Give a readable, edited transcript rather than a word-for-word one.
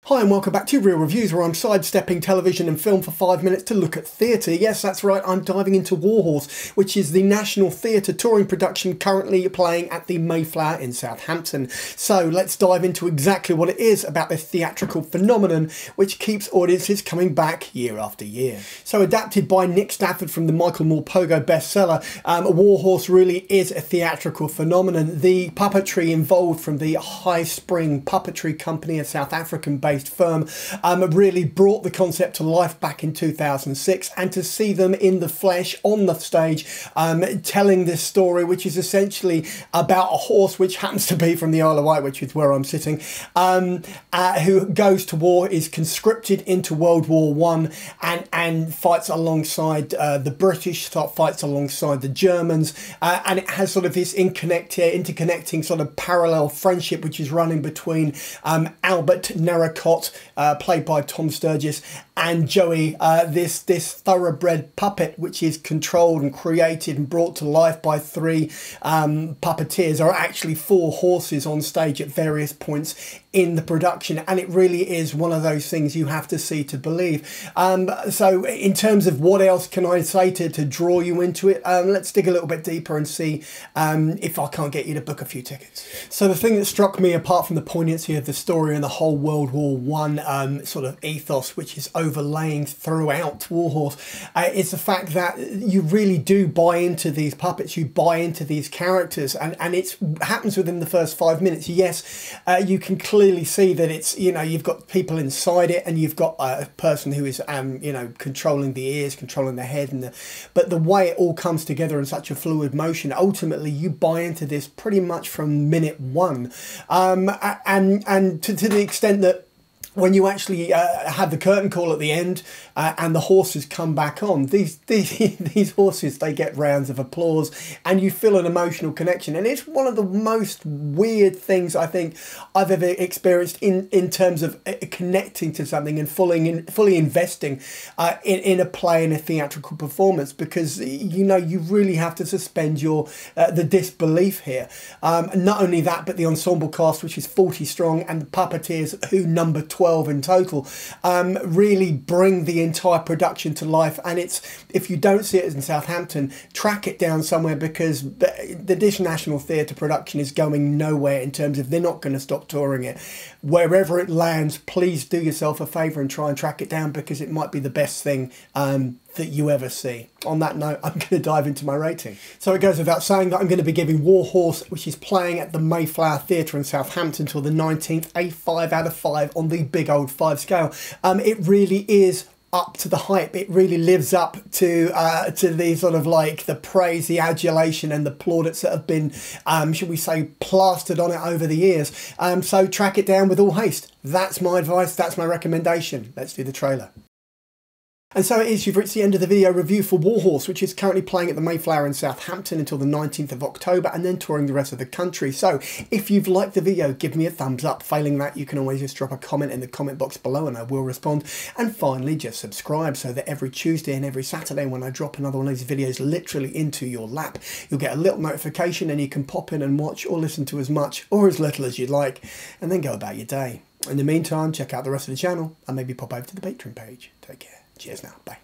Hi and welcome back to Real Reviews, where I'm sidestepping television and film for 5 minutes to look at theatre. Yes, that's right, I'm diving into Warhorse, which is the National Theatre touring production currently playing at the Mayflower in Southampton. So let's dive into exactly what it is about this theatrical phenomenon which keeps audiences coming back year after year. So adapted by Nick Stafford from the Michael Morpurgo bestseller, Warhorse really is a theatrical phenomenon. The puppetry involved from the Handspring puppetry company, a South African based firm, really brought the concept to life back in 2006, and to see them in the flesh on the stage telling this story, which is essentially about a horse which happens to be from the Isle of Wight, which is where I'm sitting, who goes to war, is conscripted into World War I, and fights alongside the British, fights alongside the Germans, and it has sort of this interconnecting sort of parallel friendship which is running between Albert Nericott, played by Tom Sturgis, and Joey, this thoroughbred puppet, which is controlled and created and brought to life by three puppeteers. There are actually 4 horses on stage at various points in the production, and it really is one of those things you have to see to believe. So in terms of what else can I say to draw you into it, let's dig a little bit deeper and see if I can't get you to book a few tickets. So the thing that struck me, apart from the poignancy of the story and the whole World War I sort of ethos which is overlaying throughout Warhorse, is the fact that you really do buy into these puppets, you buy into these characters, and it happens within the first 5 minutes. Yes, you can clearly see that it's, you know, you've got people inside it, and you've got a person who is you know, controlling the ears, controlling the head, and but the way it all comes together in such a fluid motion, ultimately you buy into this pretty much from minute one, and to the extent that when you actually have the curtain call at the end and the horses come back on, these horses, they get rounds of applause and you feel an emotional connection. And it's one of the most weird things I think I've ever experienced in terms of connecting to something and fully investing in a play, in a theatrical performance, because, you know, you really have to suspend your the disbelief here. Not only that, but the ensemble cast, which is 40 strong, and the puppeteers, who number 12 in total, really bring the entire production to life. And it's, if you don't see it in Southampton, track it down somewhere, because the National Theatre production is going nowhere in terms of, they're not going to stop touring it. Wherever it lands, please do yourself a favour and try and track it down, because it might be the best thing that you ever see. On that note, I'm going to dive into my rating. So it goes without saying that I'm going to be giving Warhorse, which is playing at the Mayflower Theatre in Southampton till the 19th, a 5 out of 5 on the big old 5 scale. It really is up to the hype. It really lives up to the sort of like the praise, the adulation and the plaudits that have been, should we say, plastered on it over the years. So track it down with all haste. That's my advice, that's my recommendation. Let's do the trailer. And so it is, you've reached the end of the video review for Warhorse, which is currently playing at the Mayflower in Southampton until the 19th of October, and then touring the rest of the country. So if you've liked the video, give me a thumbs up. Failing that, you can always just drop a comment in the comment box below and I will respond. And finally, just subscribe, so that every Tuesday and every Saturday when I drop another one of these videos literally into your lap, you'll get a little notification and you can pop in and watch or listen to as much or as little as you'd like, and then go about your day. In the meantime, check out the rest of the channel and maybe pop over to the Patreon page. Take care. Cheers now. Bye.